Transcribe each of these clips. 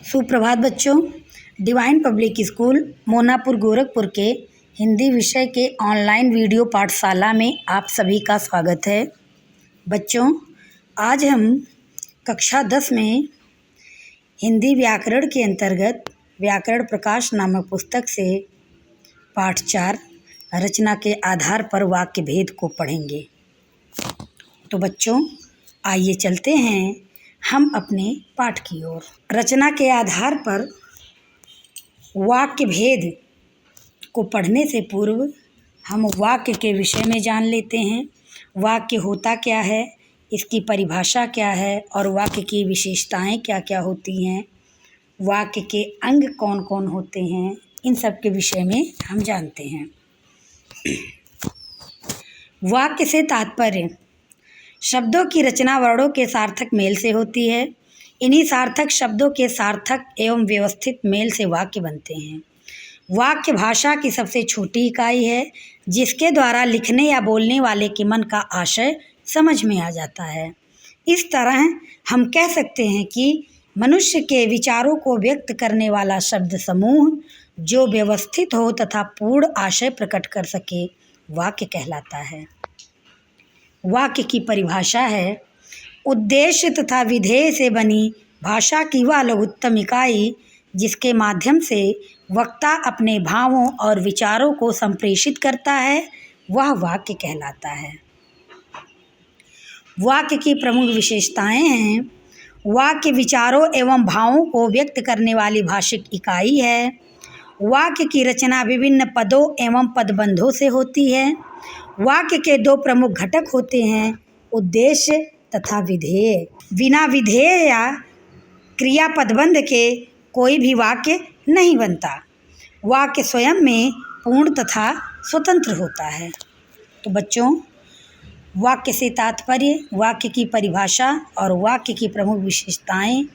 सुप्रभात बच्चों। Divine public school मोनापुर Gorakhpur के हिंदी विषय के ऑनलाइन वीडियो पाठशाला में आप सभी का स्वागत है। बच्चों, आज हम कक्षा 10 में हिंदी व्याकरण के अंतर्गत व्याकरण प्रकाश नामक पुस्तक से पाठ 4 रचना के आधार पर वाक्य भेद को पढ़ेंगे। तो बच्चों, आइए चलते हैं हम अपने पाठ की ओर। रचना के आधार पर वाक्य भेद को पढ़ने से पूर्व हम वाक्य के विषय में जान लेते हैं। वाक्य होता क्या है, इसकी परिभाषा क्या है और वाक्य की विशेषताएं क्या क्या होती हैं, वाक्य के अंग कौन कौन होते हैं, इन सब के विषय में हम जानते हैं। वाक्य से तात्पर्य शब्दों की रचना वर्णों के सार्थक मेल से होती है। इन्हीं सार्थक शब्दों के सार्थक एवं व्यवस्थित मेल से वाक्य बनते हैं। वाक्य भाषा की सबसे छोटी इकाई है, जिसके द्वारा लिखने या बोलने वाले के मन का आशय समझ में आ जाता है। इस तरह हम कह सकते हैं कि मनुष्य के विचारों को व्यक्त करने वाला शब्द समूह जो व्यवस्थित हो तथा पूर्ण आशय प्रकट कर सके, वाक्य कहलाता है। वाक्य की परिभाषा है, उद्देश्य तथा विधेय से बनी भाषा की वह लघुत्तम इकाई जिसके माध्यम से वक्ता अपने भावों और विचारों को संप्रेषित करता है, वह वाक्य कहलाता है। वाक्य की प्रमुख विशेषताएं हैं, वाक्य विचारों एवं भावों को व्यक्त करने वाली भाषिक इकाई है। वाक्य की रचना विभिन्न पदों एवं पदबंधों से होती है। वाक्य के दो प्रमुख घटक होते हैं, उद्देश्य तथा विधेय। बिना विधेय या क्रिया पदबंध के कोई भी वाक्य नहीं बनता। वाक्य स्वयं में पूर्ण तथा स्वतंत्र होता है। तो बच्चों, वाक्य से तात्पर्य, वाक्य की परिभाषा और वाक्य की प्रमुख विशेषताएं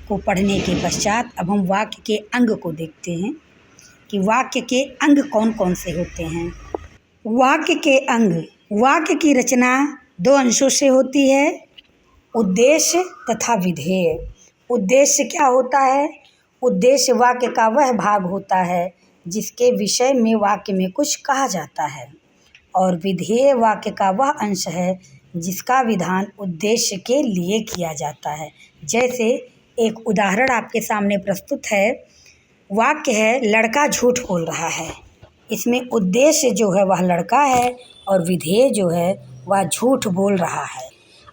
को पढ़ने के पश्चात अब हम वाक्य के अंग को देखते हैं कि वाक्य के अंग कौन कौन से होते हैं। वाक्य के अंग। वाक्य की रचना दो अंशों से होती है, उद्देश्य तथा विधेय। उद्देश्य क्या होता है? उद्देश्य वाक्य का वह भाग होता है जिसके विषय में वाक्य में कुछ कहा जाता है, और विधेय वाक्य का वह अंश है जिसका विधान उद्देश्य के लिए किया जाता है। जैसे एक उदाहरण आपके सामने प्रस्तुत है। वाक्य है, लड़का झूठ बोल रहा है। इसमें उद्देश्य जो है वह लड़का है और विधेय जो है वह झूठ बोल रहा है।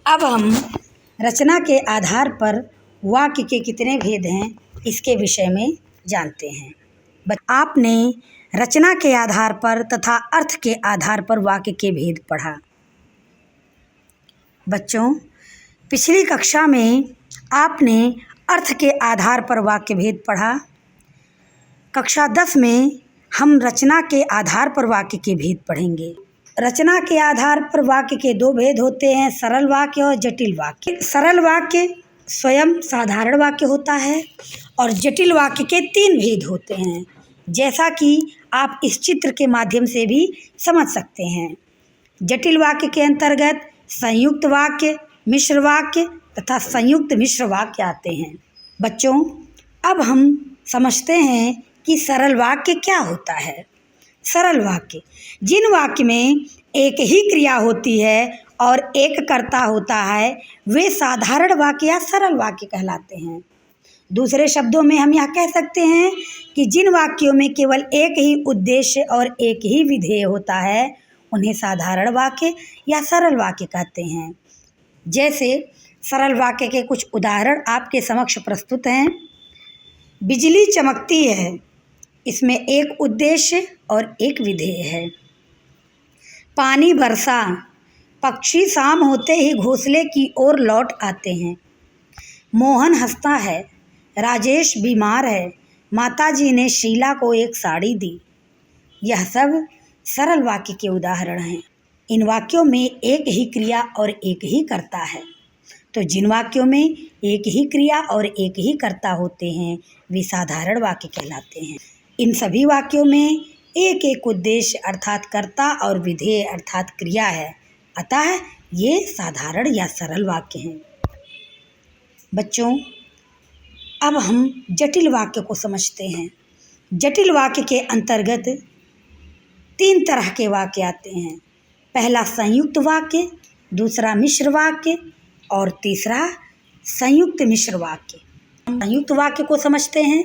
अब हम रचना के आधार पर वाक्य के कितने भेद हैं इसके विषय में जानते हैं। आपने रचना के आधार पर तथा अर्थ के आधार पर वाक्य के भेद पढ़ा। बच्चों, पिछली कक्षा में आपने अर्थ के आधार पर वाक्य भेद पढ़ा। कक्षा 10 में हम रचना के आधार पर वाक्य के भेद पढ़ेंगे। रचना के आधार पर वाक्य के दो भेद होते हैं, सरल वाक्य और जटिल वाक्य। सरल वाक्य स्वयं साधारण वाक्य होता है और जटिल वाक्य के 3 भेद होते हैं, जैसा कि आप इस चित्र के माध्यम से भी समझ सकते हैं। जटिल वाक्य के अंतर्गत संयुक्त वाक्य, मिश्र वाक्य तथा संयुक्त मिश्र वाक्य आते हैं। बच्चों, अब हम समझते हैं कि सरल वाक्य क्या होता है। सरल वाक्य जिन वाक्य में एक ही क्रिया होती है और एक कर्ता होता है, वे साधारण वाक्य या सरल वाक्य कहलाते हैं। दूसरे शब्दों में हम यह कह सकते हैं कि जिन वाक्यों में केवल एक ही उद्देश्य और एक ही विधेय होता है, उन्हें साधारण वाक्य या सरल वाक्य कहते हैं। जैसे सरल वाक्य के कुछ उदाहरण आपके समक्ष प्रस्तुत हैं। बिजली चमकती है, इसमें एक उद्देश्य और एक विधेय है। पानी बरसा, पक्षी शाम होते ही घोंसले की ओर लौट आते हैं। मोहन हंसता है, राजेश बीमार है, माताजी ने शीला को एक साड़ी दी। यह सब सरल वाक्य के उदाहरण हैं। इन वाक्यों में एक ही क्रिया और एक ही कर्ता है। तो जिन वाक्यों में एक ही क्रिया और एक ही कर्ता होते हैं, वे साधारण वाक्य कहलाते हैं। इन सभी वाक्यों में एक एक उद्देश्य अर्थात कर्ता और विधेय अर्थात क्रिया है, अतः ये साधारण या सरल वाक्य हैं। बच्चों, अब हम जटिल वाक्य को समझते हैं। जटिल वाक्य के अंतर्गत 3 तरह के वाक्य आते हैं। पहला संयुक्त वाक्य, दूसरा मिश्र वाक्य और तीसरा संयुक्त मिश्र वाक्य। संयुक्त वाक्य को समझते हैं।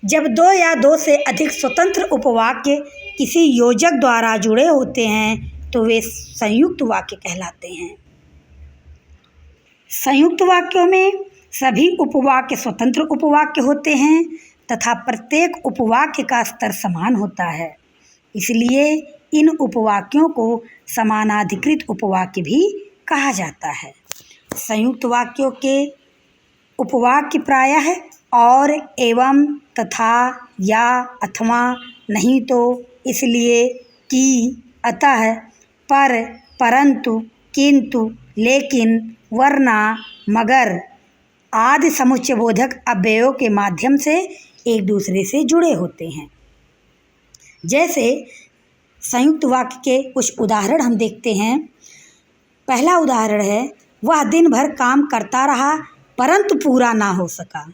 जब 2 या 2 से अधिक स्वतंत्र उपवाक्य किसी योजक द्वारा जुड़े होते हैं तो वे संयुक्त वाक्य कहलाते हैं। संयुक्त वाक्यों में सभी उपवाक्य स्वतंत्र उपवाक्य होते हैं तथा प्रत्येक उपवाक्य का स्तर समान होता है, इसलिए इन उपवाक्यों को समानाधिकृत उपवाक्य भी कहा जाता है। संयुक्त वाक्यों के उपवाक्य प्रायः और, एवं, तथा, या, अथवा, नहीं तो, इसलिए, कि, अतः, पर, परंतु, किंतु, लेकिन, वरना, मगर आदि समुच्चयबोधक अव्ययों के माध्यम से एक दूसरे से जुड़े होते हैं। जैसे संयुक्त वाक्य के कुछ उदाहरण हम देखते हैं। पहला उदाहरण है, वह दिन भर काम करता रहा परंतु पूरा ना हो सका।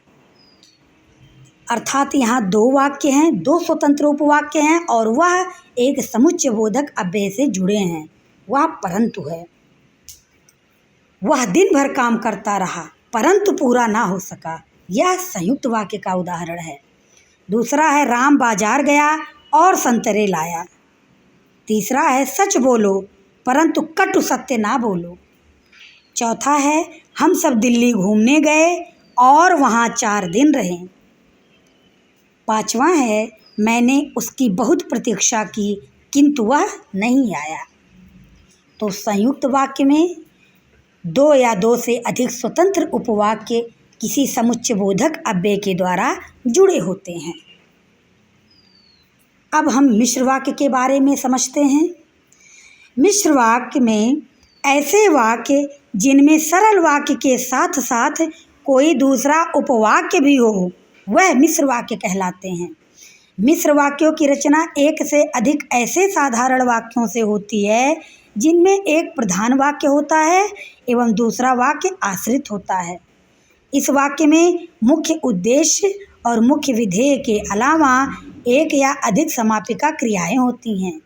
अर्थात यहाँ 2 वाक्य हैं, 2 स्वतंत्र उपवाक्य हैं और वह एक समुच्चयबोधक अव्यय से जुड़े हैं। वह परंतु है। वह दिन भर काम करता रहा परंतु पूरा ना हो सका, यह संयुक्त वाक्य का उदाहरण है। दूसरा है, राम बाजार गया और संतरे लाया। तीसरा है, सच बोलो परंतु कटु सत्य ना बोलो। चौथा है, हम सब दिल्ली घूमने गए और वहाँ 4 दिन रहे। पांचवा है, मैंने उसकी बहुत प्रतीक्षा की किंतु वह नहीं आया। तो संयुक्त वाक्य में 2 या 2 से अधिक स्वतंत्र उपवाक्य किसी समुच्चयबोधक अव्यय के द्वारा जुड़े होते हैं। अब हम मिश्र वाक्य के बारे में समझते हैं। मिश्र वाक्य में ऐसे वाक्य जिनमें सरल वाक्य के साथ साथ कोई दूसरा उपवाक्य भी हो, वह मिश्र वाक्य कहलाते हैं। मिश्र वाक्यों की रचना एक से अधिक ऐसे साधारण वाक्यों से होती है जिनमें एक प्रधान वाक्य होता है एवं दूसरा वाक्य आश्रित होता है। इस वाक्य में मुख्य उद्देश्य और मुख्य विधेय के अलावा एक या अधिक समापिका क्रियाएं होती हैं।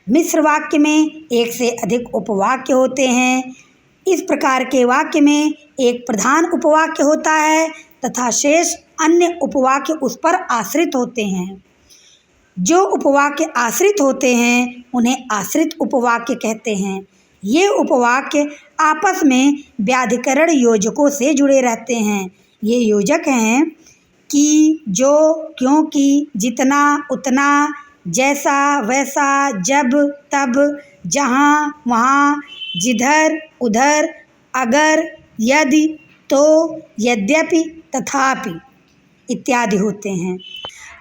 मिश्र वाक्य में एक से अधिक उपवाक्य होते हैं। इस प्रकार के वाक्य में एक प्रधान उपवाक्य होता है तथा शेष अन्य उपवाक्य उस पर आश्रित होते हैं। जो उपवाक्य आश्रित होते हैं उन्हें आश्रित उपवाक्य कहते हैं। ये उपवाक्य आपस में व्याधिकरण योजकों से जुड़े रहते हैं। ये योजक हैं कि, जो, क्योंकि, जितना, उतना, जैसा, वैसा, जब, तब, जहाँ, वहाँ, जिधर, उधर, अगर, यदि, तो, यद्यपि, तथापि इत्यादि होते हैं।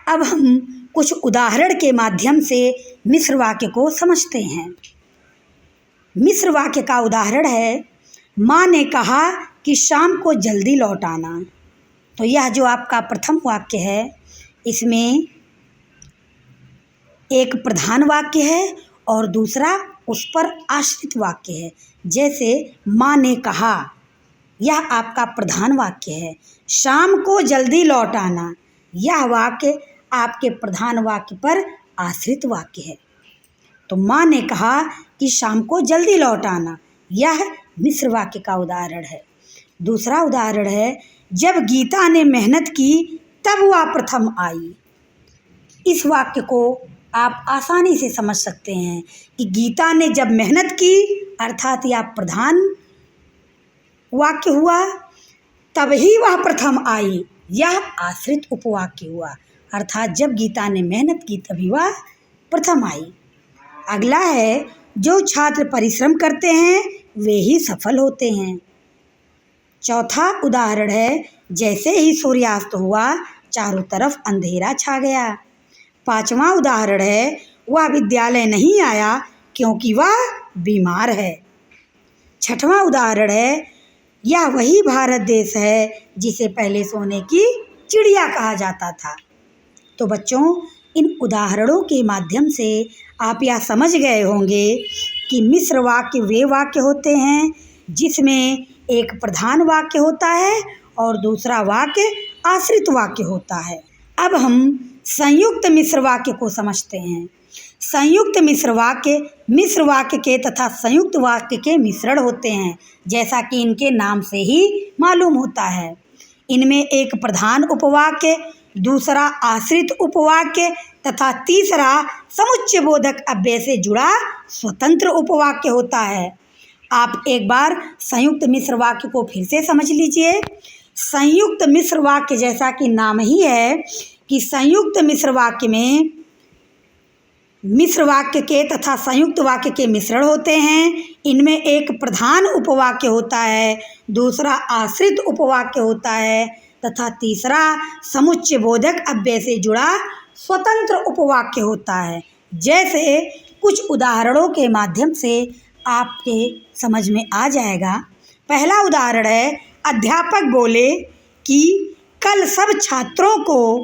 अब हम कुछ उदाहरण के माध्यम से मिश्र वाक्य को समझते हैं। मिश्र वाक्य का उदाहरण है, माँ ने कहा कि शाम को जल्दी लौट आना। तो यह जो आपका प्रथम वाक्य है, इसमें एक प्रधान वाक्य है और दूसरा उस पर आश्रित वाक्य है। जैसे माँ ने कहा, यह आपका प्रधान वाक्य है। शाम को जल्दी लौट आना, यह वाक्य आपके प्रधान वाक्य पर आश्रित वाक्य है। तो माँ ने कहा कि शाम को जल्दी लौट आना, यह मिश्र वाक्य का उदाहरण है। दूसरा उदाहरण है, जब गीता ने मेहनत की तब वह प्रथम आई। इस वाक्य को आप आसानी से समझ सकते हैं कि गीता ने जब मेहनत की अर्थात यह प्रधान वाक्य हुआ, तभी वह प्रथम आई, यह आश्रित उपवाक्य हुआ। अर्थात जब गीता ने मेहनत की तभी वह प्रथम आई। अगला है, जो छात्र परिश्रम करते हैं वे ही सफल होते हैं। चौथा उदाहरण है, जैसे ही सूर्यास्त हुआ चारों तरफ अंधेरा छा गया। पांचवा उदाहरण है, वह विद्यालय नहीं आया क्योंकि वह बीमार है। छठवां उदाहरण है, यह वही भारत देश है जिसे पहले सोने की चिड़िया कहा जाता था। तो बच्चों, इन उदाहरणों के माध्यम से आप यह समझ गए होंगे कि मिश्र वाक्य वे वाक्य होते हैं जिसमें एक प्रधान वाक्य होता है और दूसरा वाक्य आश्रित वाक्य होता है। अब हम संयुक्त मिश्र वाक्य को समझते हैं। संयुक्त मिश्र वाक्य के तथा संयुक्त वाक्य के मिश्रण होते हैं, जैसा कि इनके नाम से ही मालूम होता है। इनमें एक प्रधान उपवाक्य, दूसरा आश्रित उपवाक्य तथा तीसरा समुच्चय बोधक अव्यय से जुड़ा स्वतंत्र उपवाक्य होता है। आप एक बार संयुक्त मिश्र वाक्य को फिर से समझ लीजिए। संयुक्त मिश्र वाक्य, जैसा कि नाम ही है कि संयुक्त मिश्र वाक्य में मिश्र वाक्य के तथा संयुक्त वाक्य के मिश्रण होते हैं। इनमें एक प्रधान उपवाक्य होता है, दूसरा आश्रित उपवाक्य होता है तथा तीसरा समुच्चय बोधक अव्यय से जुड़ा स्वतंत्र उपवाक्य होता है। जैसे कुछ उदाहरणों के माध्यम से आपके समझ में आ जाएगा। पहला उदाहरण है, अध्यापक बोले कि कल सब छात्रों को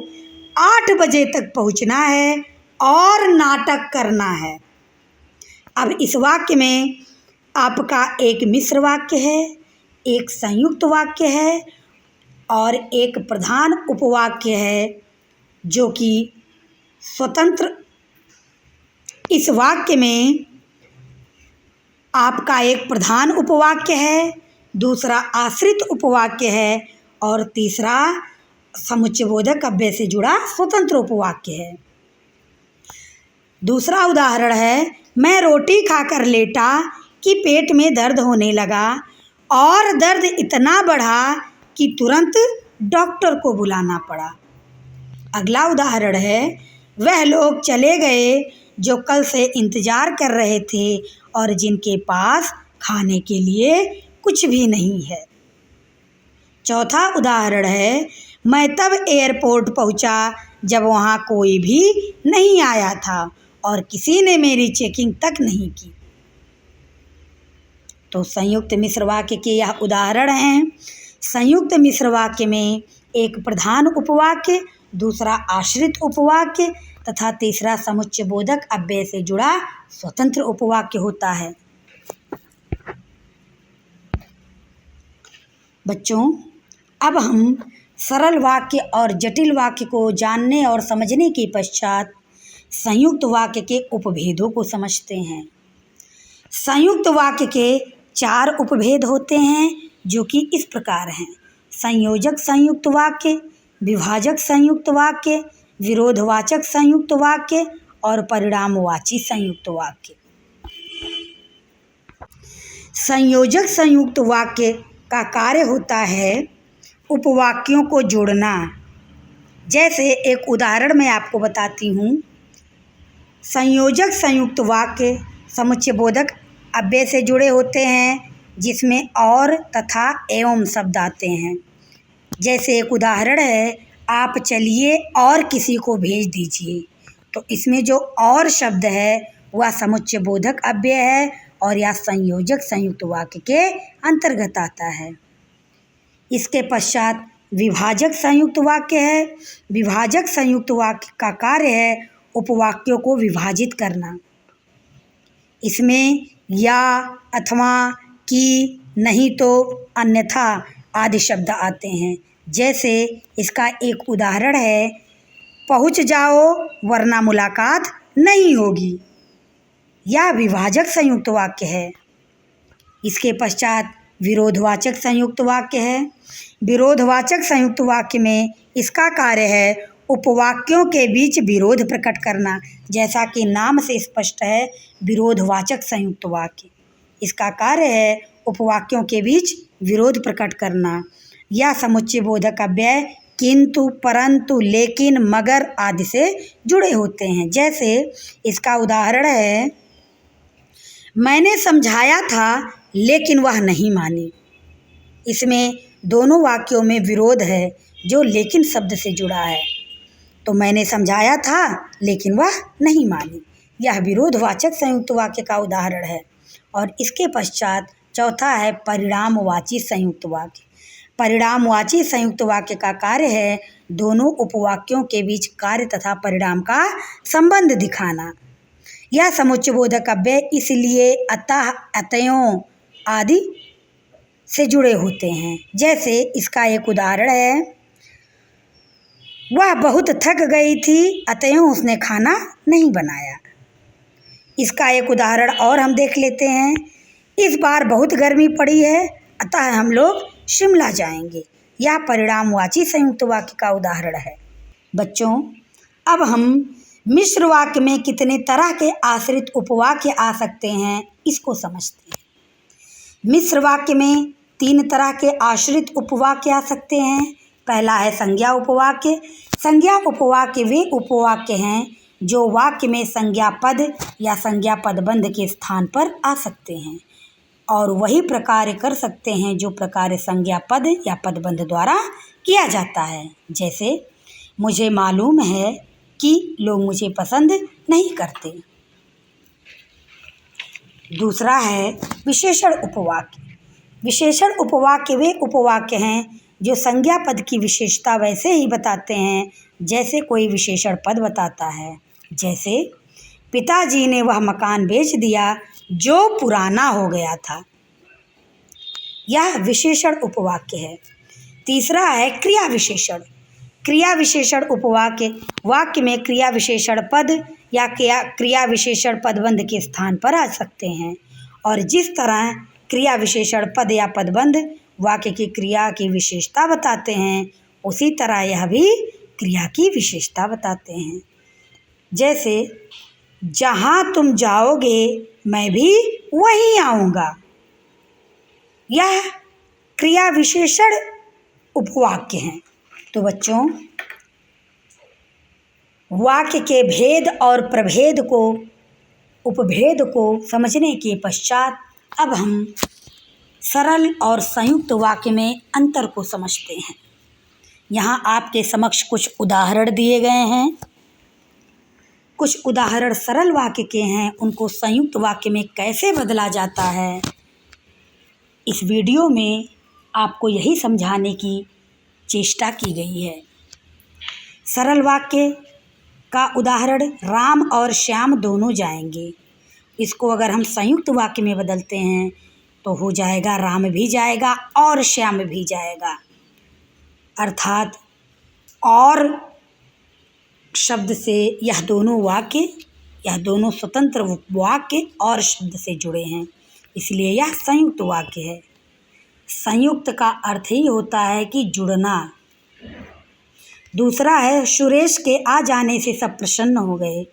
8 बजे तक पहुंचना है और नाटक करना है। अब इस वाक्य में आपका एक मिश्र वाक्य है, एक संयुक्त वाक्य है और एक प्रधान उपवाक्य है जो कि स्वतंत्र। इस वाक्य में आपका एक प्रधान उपवाक्य है, दूसरा आश्रित उपवाक्य है और तीसरा समुच्चय बोधक अव्यय से जुड़ा स्वतंत्र उपवाक्य है। दूसरा उदाहरण है, मैं रोटी खाकर लेटा कि पेट में दर्द होने लगा और दर्द इतना बढ़ा कि तुरंत डॉक्टर को बुलाना पड़ा। अगला उदाहरण है, वह लोग चले गए जो कल से इंतज़ार कर रहे थे और जिनके पास खाने के लिए कुछ भी नहीं है। चौथा उदाहरण है, मैं तब एयरपोर्ट पहुंचा जब वहां कोई भी नहीं आया था और किसी ने मेरी चेकिंग तक नहीं की। तो संयुक्त मिश्र वाक्य के यह उदाहरण हैं। संयुक्त मिश्र वाक्य में एक प्रधान उपवाक्य, दूसरा आश्रित उपवाक्य तथा तीसरा समुच्चय बोधक अव्यय से जुड़ा स्वतंत्र उपवाक्य होता है। बच्चों, अब हम सरल वाक्य और जटिल वाक्य को जानने और समझने के पश्चात संयुक्त वाक्य के उपभेदों को समझते हैं। संयुक्त वाक्य के 4 उपभेद होते हैं जो कि इस प्रकार हैं: संयोजक संयुक्त वाक्य, विभाजक संयुक्त वाक्य, विरोधवाचक संयुक्त वाक्य और परिणामवाची संयुक्त वाक्य। संयोजक संयुक्त वाक्य का कार्य होता है उपवाक्यों को जोड़ना। जैसे एक उदाहरण मैं आपको बताती हूँ। संयोजक संयुक्त वाक्य समुच्चय बोधक अव्यय से जुड़े होते हैं, जिसमें और तथा एवं शब्द आते हैं। जैसे एक उदाहरण है, आप चलिए और किसी को भेज दीजिए। तो इसमें जो और शब्द है वह समुच्चय बोधक अव्यय है और यह संयोजक संयुक्त वाक्य के अंतर्गत आता है। इसके पश्चात विभाजक संयुक्त वाक्य है। विभाजक संयुक्त वाक्य का कार्य है उपवाक्यों को विभाजित करना। इसमें या, अथवा, कि, नहीं तो, अन्यथा आदि शब्द आते हैं। जैसे इसका एक उदाहरण है, पहुंच जाओ वरना मुलाकात नहीं होगी। यह विभाजक संयुक्त वाक्य है। इसके पश्चात विरोधवाचक संयुक्त वाक्य है। विरोधवाचक संयुक्त वाक्य में इसका कार्य है उपवाक्यों के बीच विरोध प्रकट करना। जैसा कि नाम से स्पष्ट है, विरोधवाचक संयुक्त वाक्य। इसका कार्य है उपवाक्यों के बीच विरोध प्रकट करना। यह समुच्चय बोधक अव्यय किंतु, परंतु, लेकिन, मगर आदि से जुड़े होते हैं। जैसे इसका उदाहरण है, मैंने समझाया था लेकिन वह नहीं मानी। इसमें दोनों वाक्यों में विरोध है जो लेकिन शब्द से जुड़ा है। तो मैंने समझाया था लेकिन वह नहीं मानी। यह विरोधवाचक संयुक्त वाक्य का उदाहरण है। और इसके पश्चात चौथा है परिणामवाची संयुक्त वाक्य। परिणामवाची संयुक्त वाक्य का कार्य है दोनों उपवाक्यों के बीच कार्य तथा परिणाम का संबंध दिखाना। यह समुच्चय बोधक अव्यय इसलिए, अतः, अतयों आदि से जुड़े होते हैं। जैसे इसका एक उदाहरण है, वह बहुत थक गई थी अतएव उसने खाना नहीं बनाया। इसका एक उदाहरण और हम देख लेते हैं, इस बार बहुत गर्मी पड़ी है अतः हम लोग शिमला जाएंगे। यह परिणामवाची संयुक्त वाक्य का उदाहरण है। बच्चों, अब हम मिश्र वाक्य में कितने तरह के आश्रित उपवाक्य आ सकते हैं इसको समझते हैं। मिश्र वाक्य में 3 तरह के आश्रित उपवाक्य आ सकते हैं। पहला है संज्ञा उपवाक्य। संज्ञा उपवाक्य वे उपवाक्य हैं जो वाक्य में संज्ञा पद या संज्ञा पदबंध के स्थान पर आ सकते हैं और वही प्रकार कर सकते हैं जो प्रकार संज्ञा पद या पदबंध द्वारा किया जाता है। जैसे मुझे मालूम है कि लोग मुझे पसंद नहीं करते। दूसरा है विशेषण उपवाक्य। विशेषण उपवाक्य वे उपवाक्य हैं जो संज्ञा पद की विशेषता वैसे ही बताते हैं जैसे कोई विशेषण पद बताता है। जैसे पिताजी ने वह मकान बेच दिया जो पुराना हो गया था। यह विशेषण उपवाक्य है। तीसरा है क्रिया विशेषण। क्रिया विशेषण उपवाक्य वाक्य में क्रिया विशेषण पद या क्रिया विशेषण पदबंध के स्थान पर आ सकते हैं और जिस तरह क्रिया विशेषण पद या पदबंध वाक्य की क्रिया की विशेषता बताते हैं उसी तरह यह भी क्रिया की विशेषता बताते हैं। जैसे जहाँ तुम जाओगे मैं भी वहीं आऊँगा। यह क्रिया विशेषण उपवाक्य हैं। तो बच्चों, वाक्य के भेद और प्रभेद को उपभेद को समझने के पश्चात अब हम सरल और संयुक्त वाक्य में अंतर को समझते हैं। यहाँ आपके समक्ष कुछ उदाहरण दिए गए हैं। कुछ उदाहरण सरल वाक्य के हैं, उनको संयुक्त वाक्य में कैसे बदला जाता है इस वीडियो में आपको यही समझाने की चेष्टा की गई है। सरल वाक्य का उदाहरण राम और श्याम दोनों जाएंगे। इसको अगर हम संयुक्त वाक्य में बदलते हैं तो हो जाएगा राम भी जाएगा और श्याम भी जाएगा। अर्थात और शब्द से यह दोनों स्वतंत्र वाक्य और शब्द से जुड़े हैं, इसलिए यह संयुक्त वाक्य है। संयुक्त का अर्थ ही होता है कि जुड़ना। दूसरा है सुरेश के आ जाने से सब प्रसन्न हो गए।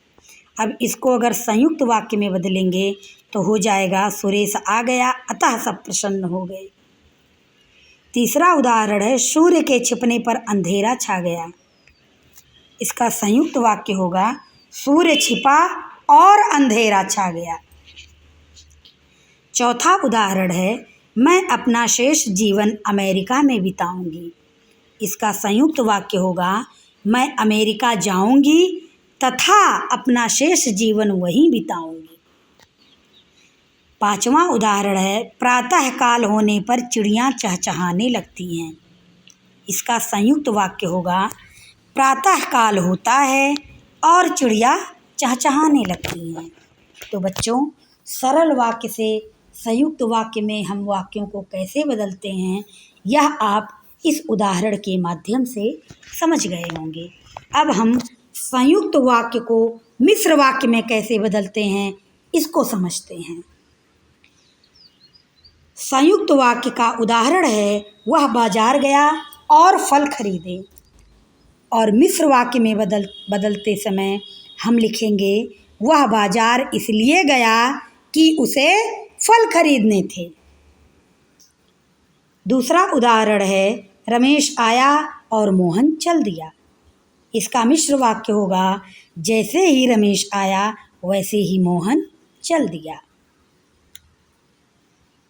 अब इसको अगर संयुक्त वाक्य में बदलेंगे तो हो जाएगा सुरेश आ गया अतः सब प्रसन्न हो गए। तीसरा उदाहरण है सूर्य के छिपने पर अंधेरा छा गया। इसका संयुक्त वाक्य होगा सूर्य छिपा और अंधेरा छा गया। चौथा उदाहरण है मैं अपना शेष जीवन अमेरिका में बिताऊंगी। इसका संयुक्त वाक्य होगा मैं अमेरिका जाऊंगी तथा अपना शेष जीवन वहीं बिताऊंगी। पांचवा उदाहरण है प्रातः काल होने पर चिड़ियाँ चहचहाने लगती हैं। इसका संयुक्त वाक्य होगा प्रातः काल होता है और चिड़िया चहचहाने लगती हैं। तो बच्चों, सरल वाक्य से संयुक्त वाक्य में हम वाक्यों को कैसे बदलते हैं यह आप इस उदाहरण के माध्यम से समझ गए होंगे। अब हम संयुक्त वाक्य को मिश्र वाक्य में कैसे बदलते हैं इसको समझते हैं। संयुक्त वाक्य का उदाहरण है वह बाजार गया और फल खरीदे। और मिश्र वाक्य में बदलते समय हम लिखेंगे वह बाजार इसलिए गया कि उसे फल खरीदने थे। दूसरा उदाहरण है रमेश आया और मोहन चल दिया। इसका मिश्र वाक्य होगा जैसे ही रमेश आया वैसे ही मोहन चल दिया।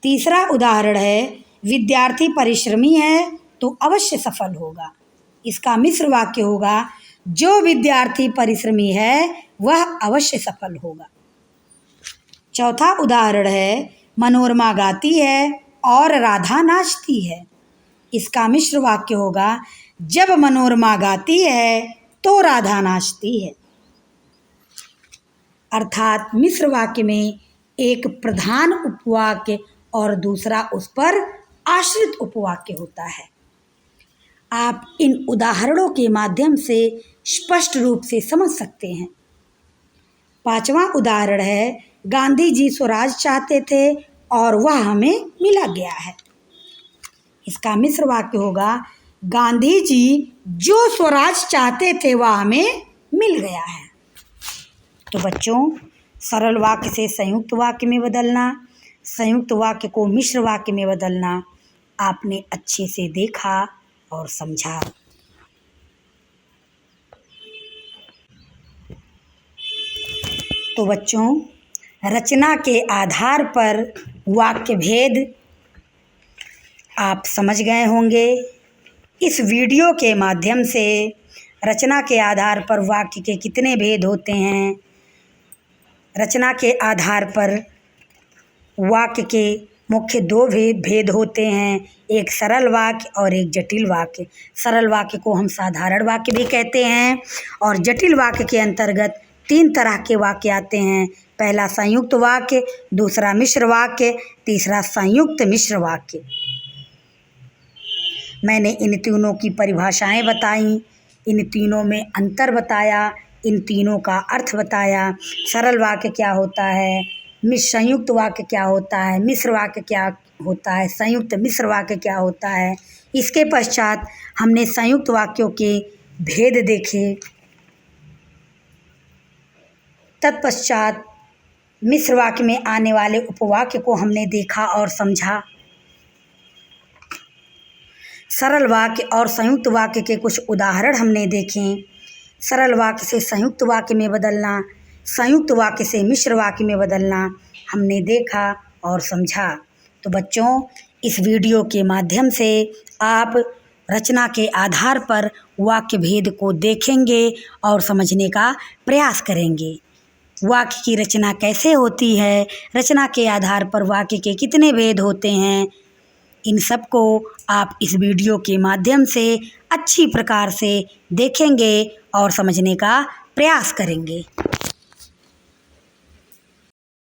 तीसरा उदाहरण है विद्यार्थी परिश्रमी है तो अवश्य सफल होगा। इसका मिश्र वाक्य होगा जो विद्यार्थी परिश्रमी है वह अवश्य सफल होगा। चौथा उदाहरण है मनोरमा गाती है और राधा नाचती है। इसका मिश्र वाक्य होगा जब मनोरमा गाती है तो राधा नाचती है। अर्थात मिश्र वाक्य में एक प्रधान उपवाक्य और दूसरा उस पर आश्रित उपवाक्य होता है। आप इन उदाहरणों के माध्यम से स्पष्ट रूप से समझ सकते हैं। 5वां उदाहरण है, गांधी जी स्वराज चाहते थे और वह हमें मिला गया है। इसका मिश्र वाक्य होगा, गांधी जी जो स्वराज चाहते थे वह हमें मिल गया है। तो बच्चों, सरल वाक्य से संयुक्त वाक्य में बदलना, संयुक्त वाक्य को मिश्र वाक्य में बदलना आपने अच्छे से देखा और समझा। तो बच्चों, रचना के आधार पर वाक्य भेद आप समझ गए होंगे। इस वीडियो के माध्यम से रचना के आधार पर वाक्य के कितने भेद होते हैं, रचना के आधार पर वाक्य के मुख्य 2 भेद होते हैं, एक सरल वाक्य और एक जटिल वाक्य। सरल वाक्य को हम साधारण वाक्य भी कहते हैं और जटिल वाक्य के अंतर्गत 3 तरह के वाक्य आते हैं। पहला संयुक्त वाक्य, दूसरा मिश्र वाक्य, तीसरा संयुक्त मिश्र वाक्य। मैंने इन तीनों की परिभाषाएं बताई, इन तीनों में अंतर बताया, इन तीनों का अर्थ बताया। सरल वाक्य क्या होता है, संयुक्त वाक्य क्या होता है, मिश्र वाक्य क्या होता है, संयुक्त मिश्र वाक्य क्या होता है। इसके पश्चात हमने संयुक्त वाक्यों के भेद देखे। तत्पश्चात मिश्र वाक्य में आने वाले उपवाक्य को हमने देखा और समझा। सरल वाक्य और संयुक्त वाक्य के कुछ उदाहरण हमने देखे। सरल वाक्य से संयुक्त वाक्य में बदलना, संयुक्त वाक्य से मिश्र वाक्य में बदलना हमने देखा और समझा। तो बच्चों, इस वीडियो के माध्यम से आप रचना के आधार पर वाक्य भेद को देखेंगे और समझने का प्रयास करेंगे। वाक्य की रचना कैसे होती है, रचना के आधार पर वाक्य के कितने भेद होते हैं, इन सब को आप इस वीडियो के माध्यम से अच्छी प्रकार से देखेंगे और समझने का प्रयास करेंगे।